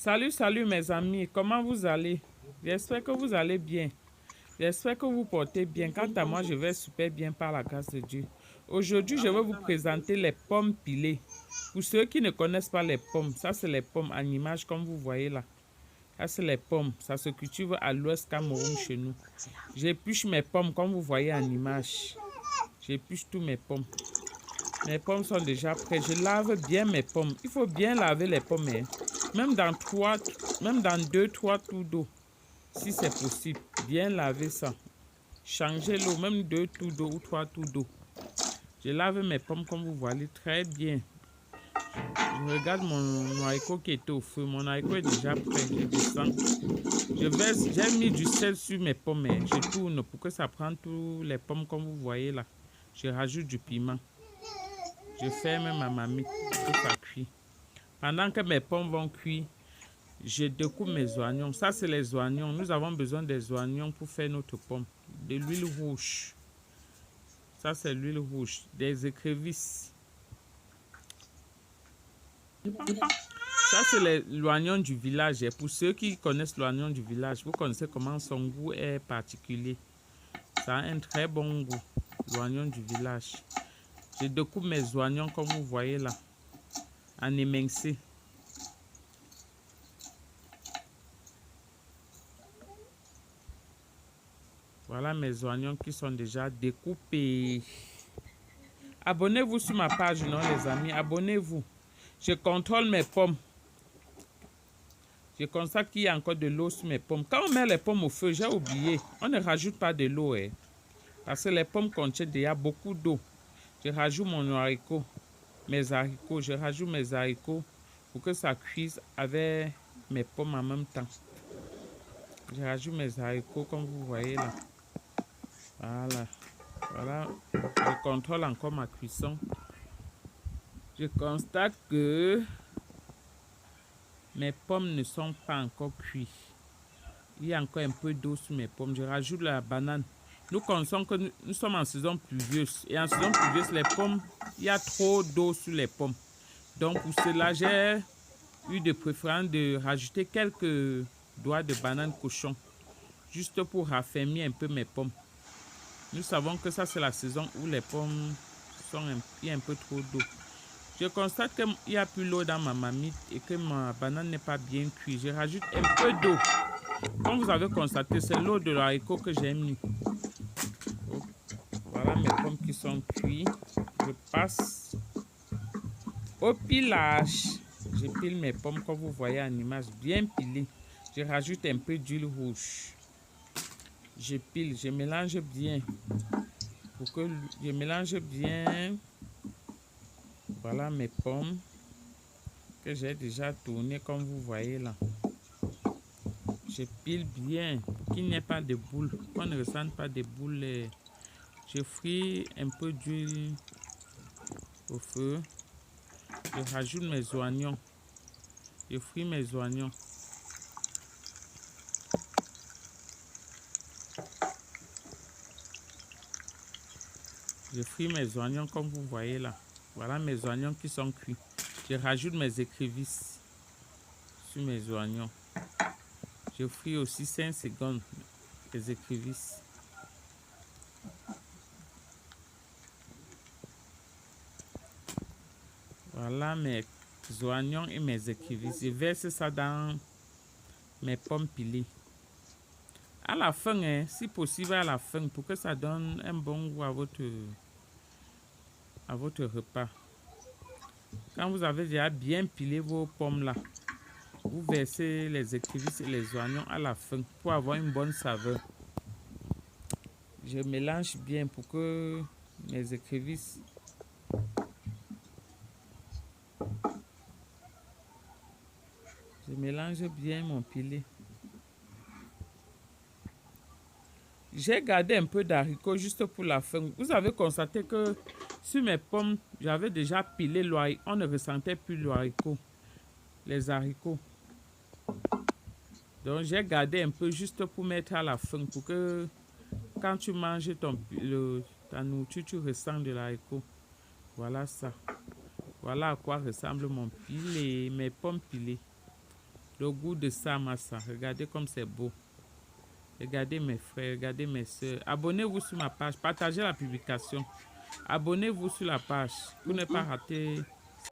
Salut mes amis, comment vous allez? J'espère que vous allez bien. J'espère que vous portez bien. Quant à moi, je vais super bien par la grâce de Dieu. Aujourd'hui, je vais vous présenter les pommes pilées. Pour ceux qui ne connaissent pas les pommes, ça c'est les pommes en image comme vous voyez là. Ça c'est les pommes, ça se cultive à l'ouest Cameroun chez nous. J'épluche mes pommes comme vous voyez en image. J'épluche tous mes pommes. Mes pommes sont déjà prêtes. Je lave bien mes pommes. Il faut bien laver les pommes. Hein. Même dans 2-3 tours d'eau. Si c'est possible. Bien laver ça. Changer l'eau. Même 2 tours d'eau ou 3 tours d'eau. Je lave mes pommes comme vous voyez très bien. Je regarde mon haricot qui était au feu. Mon haricot est déjà prêt. Je descends. J'ai mis du sel sur mes pommes. Hein. Je tourne pour que ça prenne tous les pommes comme vous voyez là. Je rajoute du piment. Je ferme ma marmite pour que ça cuit. Pendant que mes pommes vont cuire, je découpe mes oignons. Ça, c'est les oignons. Nous avons besoin des oignons pour faire notre pomme. De l'huile rouge. Ça, c'est l'huile rouge. Des écrevisses. Ça, c'est l'oignon du village. Et pour ceux qui connaissent l'oignon du village, vous connaissez comment son goût est particulier. Ça a un très bon goût, l'oignon du village. Je découpe mes oignons comme vous voyez là, en émincé. Voilà mes oignons qui sont déjà découpés. Abonnez-vous sur ma page, non les amis, abonnez-vous. Je contrôle mes pommes. Je constate qu'il y a encore de l'eau sur mes pommes. Quand on met les pommes au feu, j'ai oublié, on ne rajoute pas de l'eau. Hein, parce que les pommes contiennent déjà beaucoup d'eau. Je rajoute mon haricot, mes haricots. Je rajoute mes haricots pour que ça cuise avec mes pommes en même temps. Je rajoute mes haricots comme vous voyez là. Voilà. Voilà. Je contrôle encore ma cuisson. Je constate que mes pommes ne sont pas encore cuites. Il y a encore un peu d'eau sur mes pommes. Je rajoute la banane. Nous consommes que nous sommes en saison pluvieuse. Et en saison pluvieuse, les pommes, il y a trop d'eau sur les pommes. Donc pour cela, j'ai eu de préférence de rajouter quelques doigts de banane cochon. Juste pour raffermir un peu mes pommes. Nous savons que ça c'est la saison où les pommes il y a un peu trop d'eau. Je constate qu'il n'y a plus l'eau dans ma marmite et que ma banane n'est pas bien cuite. Je rajoute un peu d'eau. Comme vous avez constaté, c'est l'eau de l'haricot que j'ai mis. Voilà mes pommes qui sont cuites. Je passe au pilage. Je pile mes pommes comme vous voyez en image, bien pilées. Je rajoute un peu d'huile rouge. Je pile, je mélange bien. Pour que je mélange bien. Voilà mes pommes que j'ai déjà tournées comme vous voyez là. Je pile bien pour qu'il n'y ait pas de boules, qu'on ne ressente pas de boules. Je fris un peu d'huile au feu. Je rajoute mes oignons. Je fris mes oignons. Je fris mes oignons comme vous voyez là. Voilà mes oignons qui sont cuits. Je rajoute mes écrevisses sur mes oignons. Je fris aussi 5 secondes les écrevisses. Voilà mes oignons et mes écrevisses. Je verse ça dans mes pommes pilées. À la fin, hein, si possible à la fin, pour que ça donne un bon goût à votre repas. Quand vous avez déjà bien pilé vos pommes là, vous versez les écrevisses et les oignons à la fin pour avoir une bonne saveur. Je mélange bien pour que mes écrevisses je mélange bien mon pilé. J'ai gardé un peu d'haricots juste pour la fin. Vous avez constaté que sur mes pommes, j'avais déjà pilé l'haricot. On ne ressentait plus l'haricot, les haricots. Donc j'ai gardé un peu juste pour mettre à la fin pour que quand tu manges ta nourriture, tu ressens de l'haricot. Voilà ça. Voilà à quoi ressemble mon pilé, mes pommes pilées. le goût de ça, massa. Regardez comme c'est beau. Regardez mes frères, regardez mes soeurs. Abonnez-vous sur ma page, partagez la publication. Abonnez-vous sur la page pour ne pas rater